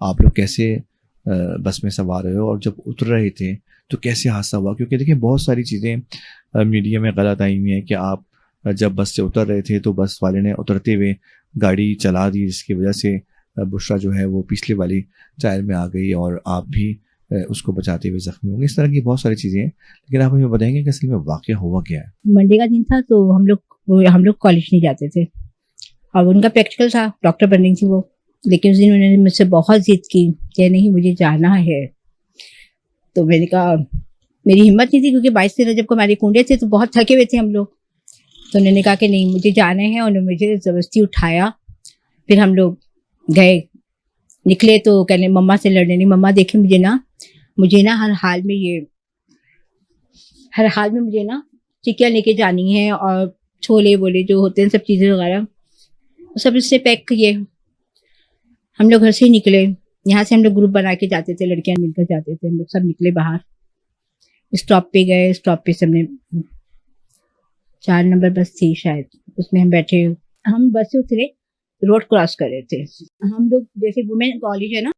आप लोग कैसे बस में सवार हुए और जब उतर रहे थे तो कैसे हादसा हुआ? क्योंकि देखिए बहुत सारी चीज़ें मीडिया में गलत आई हुई हैं कि आप जब बस से उतर रहे थे तो बस वाले ने उतरते हुए गाड़ी चला दी, जिसकी वजह से बुशरा जो है वो पिछले वाली टायर में आ गई और आप भी उसको बचाते हुए ज़ख्मी होंगे। इस तरह की बहुत सारी चीज़ें हैं, लेकिन आप हमें बताएंगे कि असल में वाक़या हुआ क्या है? मंडे का दिन था, तो हम लोग कॉलेज नहीं जाते थे और उनका प्रैक्टिकल था, डॉक्टर बननी थी वो। लेकिन उस दिन उन्होंने मुझसे बहुत जिद की कि नहीं मुझे जाना है। तो मैंने कहा मेरी हिम्मत नहीं थी, क्योंकि 22 दिन जब हमारे कुंडे थे तो बहुत थके हुए थे हम लोग। तो उन्होंने कहा कि नहीं मुझे जाना है, और उन्होंने मुझे ज़बरदस्ती उठाया। फिर हम लोग गए, निकले तो कहने मम्मा से लड़ने नहीं, मम्मा देखे मुझे ना हर हाल में मुझे ना चिकिया लेके जानी है, और छोले बोले जो होते हैं सब चीज़ें वगैरह सब इससे पैक किए। हम लोग घर से ही निकले, यहाँ से हम लोग ग्रुप बना के जाते थे, लड़कियां मिलकर जाते थे। हम लोग सब निकले बाहर, स्टॉप पे गए। स्टॉप पे सबने 4 नंबर बस थी शायद, उसमें हम बैठे। हम बस से उतरे, रोड क्रॉस कर रहे थे हम लोग, जैसे वुमेन कॉलेज है ना,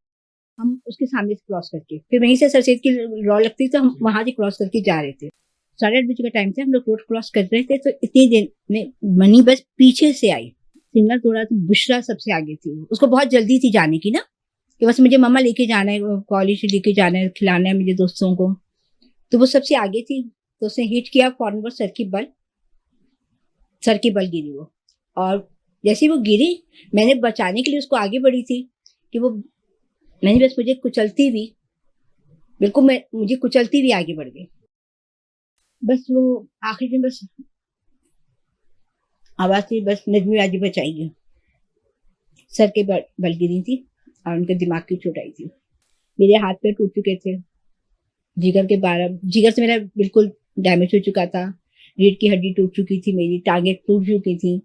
हम उसके सामने से क्रॉस करके फिर वहीं से सरसेद की रॉ लगती तो हम वहां से क्रॉस करके जा रहे थे। 8:30 बजे का टाइम था, हम लोग रोड क्रॉस कर रहे थे, तो इतनी देर में मनी बस पीछे से आई, सिग्नल तोड़ा तो बुशरा सबसे आगे थी। उसको बहुत जल्दी थी जाने की ना, कि बस मुझे मम्मा लेके जाना है, कॉलेज लेके जाना है, खिलाना है मुझे दोस्तों को। तो वो सबसे आगे थी, तो उसने हिट किया फॉरन, सर की बल गिरी वो। और जैसे वो गिरी, मैंने बचाने के लिए उसको आगे बढ़ी थी कि वो मैंने बस मुझे कुचलती हुई आगे बढ़ गई। बस वो आखिर में बस आवाज थी, बस नजमी आजी बचाइए। सर के बल गिरी थी और उनके दिमाग की चोट आई थी। मेरे हाथ पैर टूट चुके थे, जिगर से मेरा बिल्कुल डैमेज हो चुका था, रीढ़ की हड्डी टूट चुकी थी, मेरी टांगें टूट चुकी थी।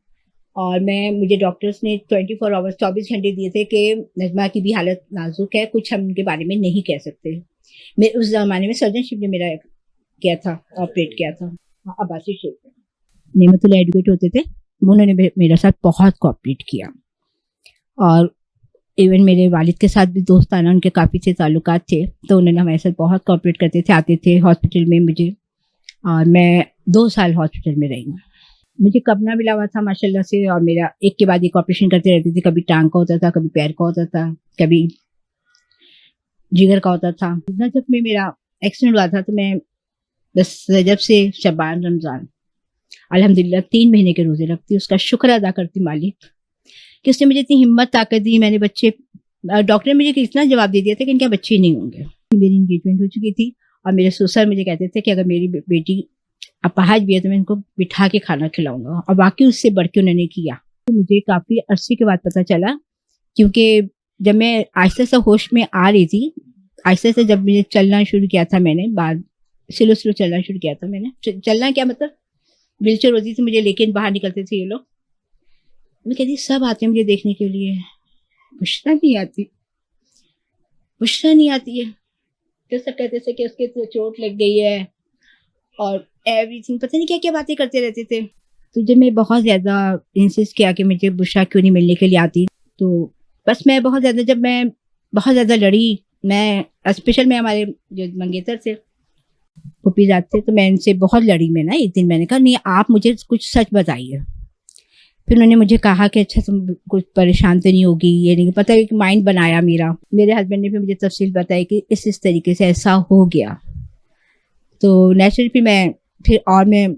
और मुझे डॉक्टर्स ने 24 आवर्स 24 घंटे दिए थे कि नजमा की भी हालत नाजुक है, कुछ हम उनके बारे में नहीं कह सकते। मैं उस जमाने में सर्जनशिप ने मेरा किया था, ऑपरेट किया था अब्बासी शेख नेमतुल्लाह एडवोकेट होते थे, उन्होंने मेरे साथ बहुत कोऑपरेट किया। और इवन मेरे वालिद के साथ भी दोस्ताना उनके काफ़ी से ताल्लुकात थे, तो उन्होंने हमारे साथ बहुत कोऑपरेट करते थे, आते थे हॉस्पिटल में मुझे। और मैं 2 साल हॉस्पिटल में रही हूँ। मुझे कपना मिला हुआ था माशाल्लाह से, और मेरा एक के बाद एक ऑपरेशन करते रहते थे। कभी टांग का होता था, कभी पैर का होता था, कभी जिगर का होता था। जब में मेरा एक्सीडेंट हुआ था तो मैं बस रजब से शबान रमज़ान अल्हम्दुलिल्लाह 3 महीने के रोज़े रखती, उसका शुक्र अदा करती मालिक कि उसने मुझे इतनी हिम्मत ताकत दी। मैंने डॉक्टर ने मुझे इतना जवाब दे दिया था कि इनके बच्चे नहीं होंगे। मेरी इंगेजमेंट हो चुकी थी और मेरे ससुर मुझे कहते थे कि अगर मेरी बेटी अपाहज भी है तो मैं इनको बिठा के खाना खिलाऊंगा। और बाकी उससे बढ़ के उन्होंने किया। मुझे काफ़ी अरसे के बाद पता चला, क्योंकि जब मैं आहिस्ता से होश में आ रही थी, आहिस्ता से जब मुझे चलना शुरू किया था, मैंने बाद स्लो स्लो चलना शुरू किया था मैंने। चलना क्या मतलब, व्हीलचेयर होती थी मुझे लेकिन बाहर निकलते थे ये लोग। मैं कहती सब आते हैं मुझे देखने के लिए, बुशरा नहीं आती, बुशरा नहीं आती है। तो सब कहते थे कि उसके तो चोट लग गई है और एवरीथिंग, पता नहीं क्या क्या बातें करते रहते थे। तो जब मैं बहुत ज़्यादा इंसिस्ट किया कि मुझे बुशरा क्यों नहीं मिलने के लिए आती, तो बस मैं बहुत ज़्यादा लड़ी। मैं स्पेशल में हमारे जो मंगेतर थे पुपी जात थे, तो मैं इनसे बहुत लड़ी। मैं ना एक दिन मैंने कहा नहीं आप मुझे कुछ सच बताइए। फिर उन्होंने मुझे कहा कि अच्छा तुम कुछ परेशान तो नहीं होगी, ये नहीं पता, एक माइंड बनाया मेरा। मेरे हस्बैंड ने भी मुझे तफसील बताई कि इस तरीके से ऐसा हो गया। तो नेचुरली फिर मैं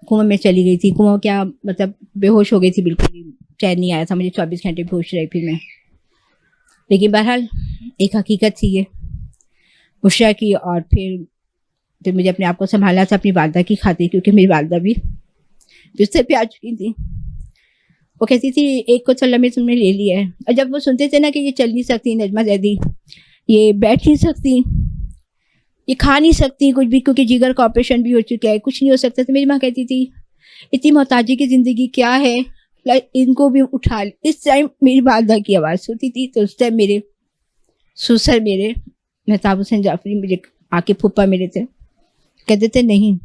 कुआं में चली गई थी। कुआं क्या मतलब, बेहोश हो गई थी, बिल्कुल ही चैन नहीं आया था मुझे, 24 घंटे बेहोश रही फिर मैं। लेकिन बहरहाल एक हकीकत थी ये बुशरा की। और फिर मुझे अपने आप को संभाला था अपनी वालदा की खातिर, क्योंकि मेरी वालदा भी बिस्तर पे आ चुकी थी। वो कहती थी एक को चल में तुमने ले लिया है। और जब वो सुनते थे ना कि ये चल नहीं सकती नजमा जैदी, ये बैठ नहीं सकती, ये खा नहीं सकती कुछ भी, क्योंकि जिगर का ऑपरेशन भी हो चुका है, कुछ नहीं हो सकता। तो मेरी माँ कहती थी इतनी मोहताजी की ज़िंदगी क्या है, इनको भी उठा ले। इस टाइम मेरी वालदा की आवाज़ होती थी, तो उस टाइम मेरे ससुर मेरे मेहताब हुसैन जाफरी मुझे आके फूफा मेरे थे, कहते थे नहीं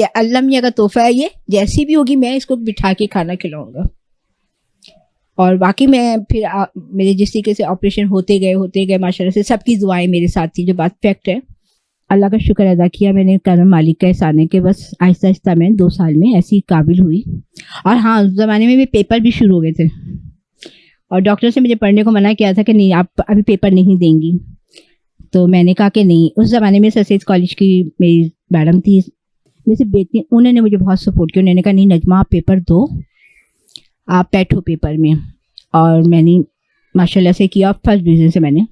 अल्लाह मियाँ का तोहफा है ये, जैसी भी होगी मैं इसको बिठा के खाना खिलाऊंगा। और बाकी मैं फिर मेरे जिस तरीके से ऑपरेशन होते गए माशाल्लाह से सबकी दुआएं मेरे साथ थी, जो बात फैक्ट है। अल्लाह का शुक्र अदा किया मैंने, करम मालिक का एहसान है कि बस आहिस्ता आहिस्ता मैं 2 साल में ऐसी काबिल हुई। और हाँ, उस ज़माने में भी पेपर भी शुरू हो गए थे और डॉक्टर से मुझे पढ़ने को मना किया था कि नहीं आप अभी पेपर नहीं देंगी। तो मैंने कहा कि नहीं, उस ज़माने में सर सैयद कॉलेज की मेरी मैडम थी, मेरी बेटी, उन्होंने मुझे बहुत सपोर्ट किया। उन्होंने कहा नहीं नजमा आप पेपर दो, आप बैठो पेपर में। और मैंने माशाल्लाह से किया, फर्स्ट डिवीज़न से मैंने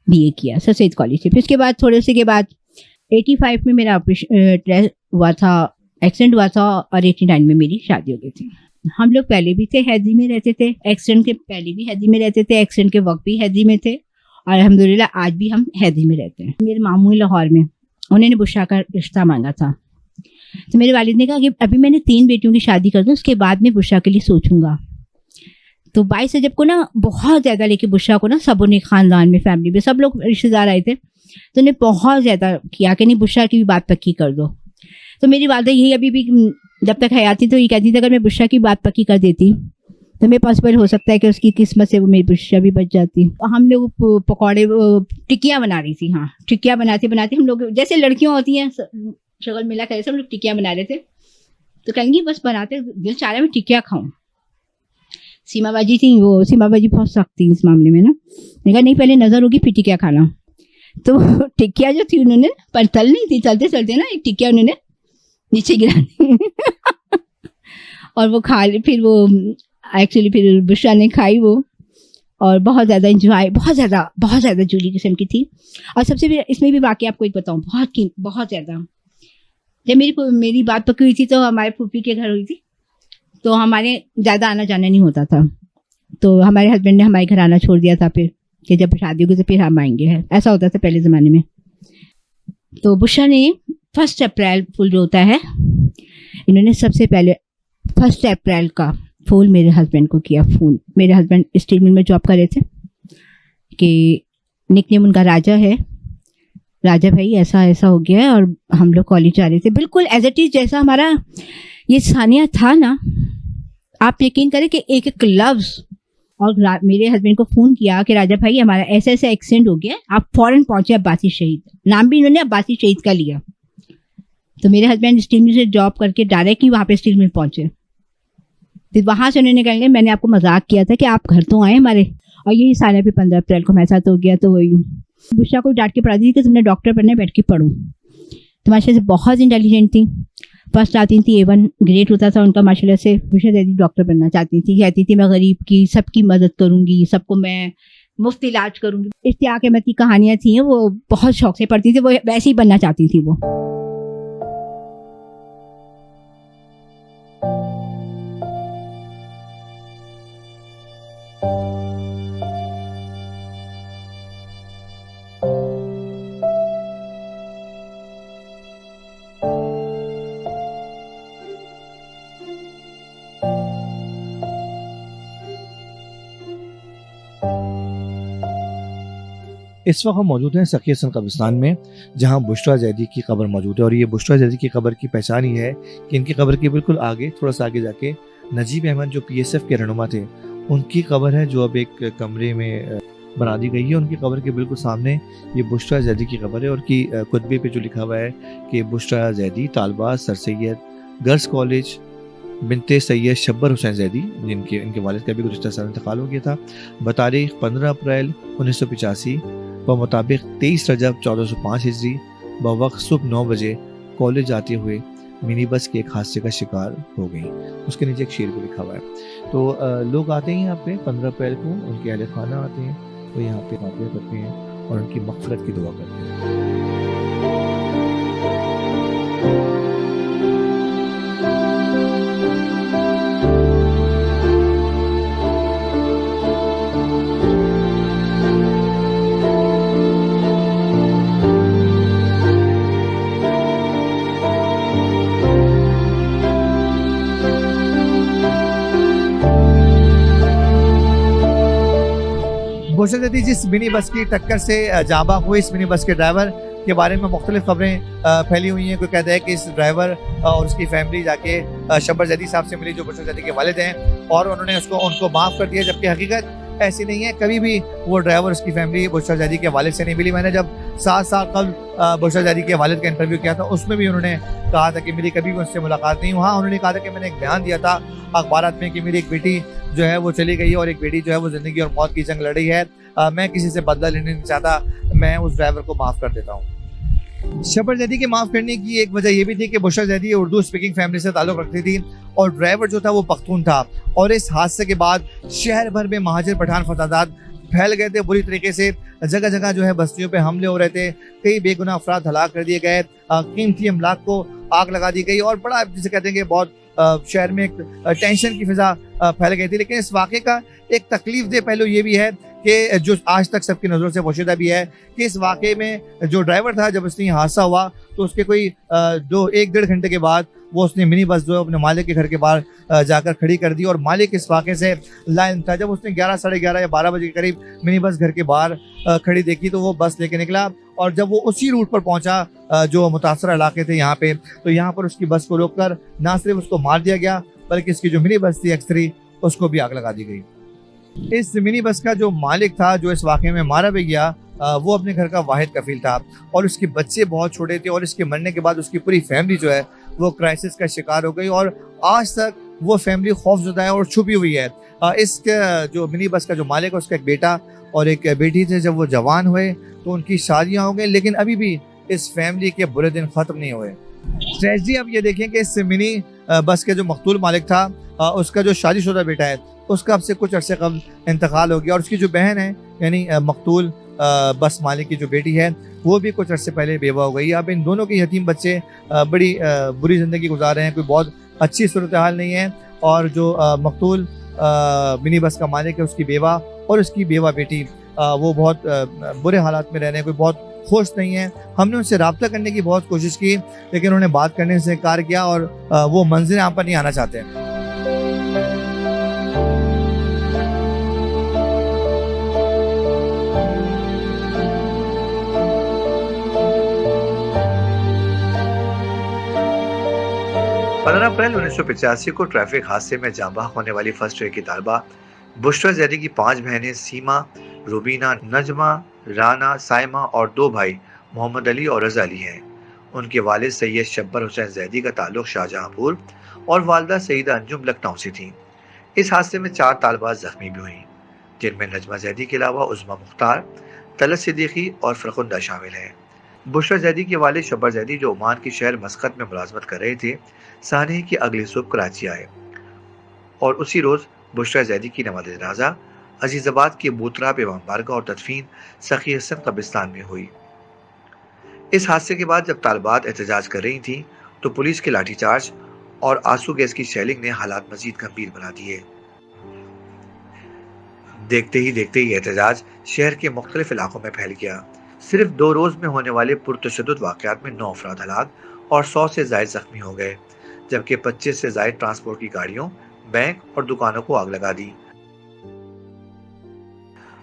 BA किया सर सैयद कॉलेज से। फिर उसके बाद थोड़े से के बाद 85 में मेरा ऑपरेशन हुआ था, एक्सीडेंट हुआ था, और 89 में मेरी शादी हो गई थी। हम लोग पहले भी थे हैदी में रहते थे, एक्सीडेंट के पहले भी हैदी में रहते थे, एक्सीडेंट के वक्त भी हैदी में थे, और अल्हम्दुलिल्लाह आज भी हम हैदी में रहते हैं। मेरे मामू लाहौर में, उन्होंने बुशरा का रिश्ता मांगा था। तो मेरे वालिद ने कहा कि अभी मैंने 3 बेटियों की शादी कर दूँ, उसके बाद मैं बुशरा के लिए सोचूंगा। तो 22 रजब को ना बहुत ज़्यादा लेके बुशरा को ना सबों ने, ख़ानदान में, फैमिली में सब लोग रिश्तेदार आए थे, तो उन्हें बहुत ज़्यादा किया कि नहीं बुशरा की भी बात पक्की कर दो। तो मेरी वालदा यही अभी भी जब तक हयाती तो ये कहती थी अगर मैं बुशरा की बात पक्की कर देती तो मैं पॉसिबल हो सकता है कि उसकी किस्मत से वो मेरी बुशरा भी बच जाती। हम लोग पकौड़े टिक्कियाँ बना रही थी, हाँ टिक्कियाँ बनाते हम लोग, जैसे लड़कियाँ होती हैं शगल मिला कर हम लोग टिक्कियाँ बना रहे थे। तो कहेंगी बस बनाते दिल चाह रहा मैं टिक्कियाँ खाऊँ। सीमा बाजी थी, वो सीमा बाजी बहुत सख्त थी इस मामले में ना, मैंने कहा नहीं पहले नज़र होगी फिर टिक्कियाँ खाना। तो टिक्कियाँ जो थी उन्होंने, पर तल नहीं थी, चलते चलते ना एक टिक्कियाँ उन्होंने नीचे गिरा दी और वो खा ली। फिर वो एक्चुअली फिर बुशरा ने खाई वो, और बहुत ज़्यादा इंजॉय, बहुत ज़्यादा जूली किस्म की थी। और सबसे भी इसमें भी वाकई आपको एक बताऊँ, बहुत ज़्यादा जब मेरी बात पक्की हुई थी तो हमारे फूफी के घर हुई थी, तो हमारे ज़्यादा आना जाना नहीं होता था। तो हमारे हस्बैंड ने हमारे घर आना छोड़ दिया था फिर कि जब शादी होगी तो फिर हम आएंगे, है ऐसा होता था पहले ज़माने में। तो बुशरा ने 1 अप्रैल फुल जो होता है, इन्होंने सबसे पहले 1 अप्रैल का फूल मेरे हस्बैंड को किया। फूल मेरे हस्बैंड स्टील मिल में जॉब कर रहे थे कि निकनेम उनका राजा है, राजा भाई ऐसा ऐसा हो गया है, और हम लोग कॉलेज जा रहे थे बिल्कुल एज इट इज़ जैसा हमारा ये सानिया था ना, आप यकीन करें कि एक एक लफ्ज़। और मेरे हस्बैंड को फ़ोन किया कि राजा भाई हमारा ऐसा ऐसा एक्सीडेंट हो गया, आप फ़ौरन पहुँचे अब्बासी शहीद, नाम भी इन्होंने अब्बासी शहीद का लिया। तो मेरे हस्बैंड स्टील मिल से जॉब करके डायरेक्टली वहाँ पे स्टील मिल पहुँचे। फिर वहाँ से उन्होंने कहेंगे मैंने आपको मजाक किया था कि आप घर तो आए हमारे, और यही साल पे 15 अप्रैल को मेरे साथ हो गया। तो वही बुशरा को डांट के पढ़ा दी कि तुमने डॉक्टर बनना है, बैठ के पढ़ो। तो माशाल्लाह से बहुत इंटेलिजेंट थी, फर्स्ट आती थी, A1 ग्रेड होता था उनका माशाल्लाह से। बुशरा दीदी डॉक्टर बनना चाहती थी, कहती थी मैं गरीब की सबकी मदद करूँगी, सबको मैं मुफ्त इलाज करूँगी। इश्तियाक अहमद की कहानियाँ थी वो बहुत शौक से पढ़ती थी, वो वैसे ही बनना चाहती थी वो। इस वक्त हम मौजूद हैं सखी हसन कब्रिस्तान में, जहां बुशरा जैदी की कब्र मौजूद है। और ये बुशरा जैदी की कब्र की पहचान ही है कि इनकी कब्र के बिल्कुल आगे, थोड़ा सा आगे जाके नजीब अहमद जो PSF के रहनुमा थे, उनकी कब्र है जो अब एक कमरे में बना दी गई है। उनकी कब्र के बिल्कुल सामने ये बुशरा जैदी की कब्र है और की खुतबे पे जो लिखा हुआ है कि बुशरा जैदी तालबा सर सैयद गर्ल्स कॉलेज बिनते सैयद शब्बर हुसैन जैदी, जिनके इनके वालिद का भी गुज़िश्ता साल इंतकाल हो गया था, बतारीख 15 अप्रैल 1985 व मुताबिक 23 रजब 1405 हिजरी बवक्त सुबह 9 बजे कॉलेज जाते हुए मिनी बस के एक हादसे का शिकार हो गई। उसके नीचे एक शेर भी लिखा हुआ है। तो लोग आते हैं यहाँ पे 15 अप्रैल को, उनके अहले खाना आते हैं, वो यहाँ पे खाते करते हैं और उनकी मग़फ़िरत की दुआ करते हैं। बुशरा जैदी जिस मिनी बस की टक्कर से जाँबा हुए, इस मिनी बस के ड्राइवर के बारे में मुख्तलिफ खबरें फैली हुई हैं। कोई कहता है कि इस ड्राइवर और उसकी फैमिली जाके शब्बर जैदी साहब से मिली जो बुशरा जैदी के वालिद हैं और उन्होंने उनको माफ़ कर दिया, जबकि हकीकत ऐसी नहीं है। कभी भी वो ड्राइवर उसकी फैमिली बुशरा जैदी के वालिद से नहीं मिली। मैंने जब 7 साल कबल बुशरा जैदी के वालिद का इंटरव्यू किया था, उसमें भी उन्होंने कहा था कि मेरी कभी भी उससे मुलाकात नहीं। वहाँ उन्होंने कहा था कि मैंने एक बयान दिया था अखबारात में कि मेरी एक बेटी जो है वो चली गई और एक बेटी जो है वो ज़िंदगी और मौत की जंग लड़ रही है। मैं किसी से बदला लेने नहीं चाहता, मैं उस ड्राइवर को माफ़ कर देता हूँ। शब्बर जैदी के माफ़ करने की एक वजह यह भी थी कि बुशरा जैदी उर्दू स्पीकिंग फैमिली से ताल्लुक़ रखती थी और ड्राइवर जो था वो पख्तून था। और इस हादसे के बाद शहर भर में महाजिर पठान फसादात फैल गए थे बुरी तरीके से। जगह जगह जो है बस्तियों पे हमले हो रहे थे, कई बेगुनाह अफराद हलाक कर दिए गए, कीमती अमलाक को आग लगा दी गई और बड़ा जिसे कहते हैं कि बहुत शहर में एक टेंशन की फिजा फैल गई थी। लेकिन इस वाक़े का एक तकलीफ दे पहलू ये भी है कि जो आज तक सबकी नज़रों से पोशीदा भी है कि इस वाक़े में जो ड्राइवर था, जब उसने हादसा हुआ तो उसके कोई 1-1.5 घंटे के बाद वो उसने मिनी बस जो है अपने मालिक के घर के बाहर जाकर खड़ी कर दी और मालिक इस वाक़े से लाइन था। जब उसने 11, साढ़े 11 या 12 बजे के करीब मिनी बस घर के बाहर खड़ी देखी तो वो बस लेके निकला और जब वो उसी रूट पर पहुंचा जो मुतासर इलाके थे यहाँ पे, तो यहाँ पर उसकी बस को रोककर ना सिर्फ उसको मार दिया गया बल्कि इसकी जो मिनी बस थी एक्सरी, उसको भी आग लगा दी गई। इस मिनी बस का जो मालिक था, जो इस वाक़े में मारा भी गया, वो अपने घर का वाहिद कफील था और उसके बच्चे बहुत छोटे थे और इसके मरने के बाद उसकी पूरी फैमिली जो है वो क्राइसिस का शिकार हो गई और आज तक वो फैमिली खौफजदा है और छुपी हुई है। इसके जो मिनी बस का जो मालिक है उसका एक बेटा और एक बेटी थे। जब वो जवान हुए तो उनकी शादियाँ हो गई, लेकिन अभी भी इस फैमिली के बुरे दिन ख़त्म नहीं हुए। ट्रेजेडी अब ये देखें कि इस मिनी बस के जो मकतूल मालिक था, उसका जो शादीशुदा बेटा है उसका अब से कुछ अरसे कबल इंतकाल हो गया और उसकी जो बहन है यानी मकतूल बस मालिक की जो बेटी है वो भी कुछ अरसे पहले बेवा हो गई। अब इन दोनों के यतीम बच्चे बड़ी बुरी ज़िंदगी गुजार रहे हैं, कोई बहुत अच्छी सूरत हाल नहीं है। और जो मकतूल मिनी बस का मालिक है उसकी बेवा और उसकी बेवा बेटी वो बहुत बुरे हालात में रह रहे हैं, कोई बहुत खुश नहीं है। हमने उनसे रब्ता करने की बहुत कोशिश की लेकिन उन्होंने बात करने से इनकार किया और वो मंजिल यहाँ पर नहीं आना चाहते। 15 अप्रैल 1985 को ट्रैफिक हादसे में जाँ होने वाली फर्स्ट ईयर की तालबा बुशरा जैदी की 5 बहनें सीमा, रुबीना, नजमा, राना, साइमा और 2 भाई मोहम्मद अली और रज़ा अली हैं। उनके वालिद सैयद शब्बर हुसैन जैदी का ताल्लुक शाहजहांपुर और वालदा सईदा अंजुम लखनऊ से थी। इस हादसे में 4 तालबात जख्मी भी हुई, जिनमें नजमा जैदी के अलावा उज़मा मुख्तार, तलत सिद्दीकी और फ़रखुंदा शामिल हैं। बुशरा जैदी के वालिद शब्बर जैदी जो ओमान के शहर मस्कत में मुलाजमत कर रहे थे, सानही की अगली सुबह कराची आए और उसी रोज़ बुशरा जैदी की नमाज़ जनाज़ा अजीज़ाबाद के बूतरा पे बारगाह और तदफीन सखी हसन कब्रिस्तान में हुई। इस हादसे के बाद जब तालिबात एहतजाज कर रही थी तो पुलिस के लाठीचार्ज और आंसू गैस की शेलिंग ने हालात मजीद गंभीर बना दिए। देखते ही एहतजाज शहर के मुख्तलिफ इलाकों में फैल गया। सिर्फ 2 रोज में होने वाले पुरतशद्दुद वाक़यात में 9 अफराद हलाक और 100 से ज़ायद जख्मी हो गए, जबकि 25 से ज़ायद ट्रांसपोर्ट की गाड़ियों, बैंक और दुकानों को आग लगा दी।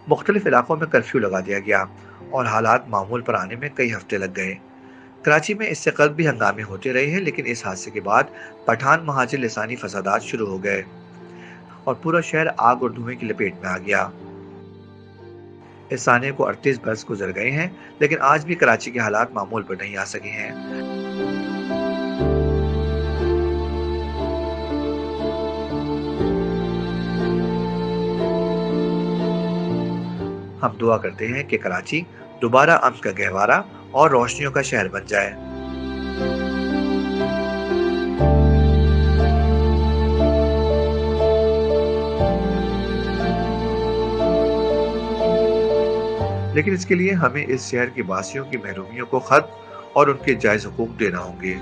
मुख्तलिफ इलाकों में कर्फ्यू लगा दिया गया और हालात मामूल पर आने में कई हफ्ते लग गए। कराची में इससे कबल भी हंगामे होते रहे हैं, लेकिन इस हादसे के बाद पठान महाजिर लिसानी फसादात शुरू हो गए और पूरा शहर आग और धुएं की लपेट में आ गया। इस साने को 38 बरस गुजर गए हैं, लेकिन आज भी कराची के हालात मामूल पर नहीं आ सके हैं। हम दुआ करते हैं कि कराची दोबारा अमन का गहवारा और रोशनियों का शहर बन जाए। लेकिन इसके लिए हमें इस शहर के वासियों की महरूमियों को खत्म और उनके जायज हुकूक देना होंगे।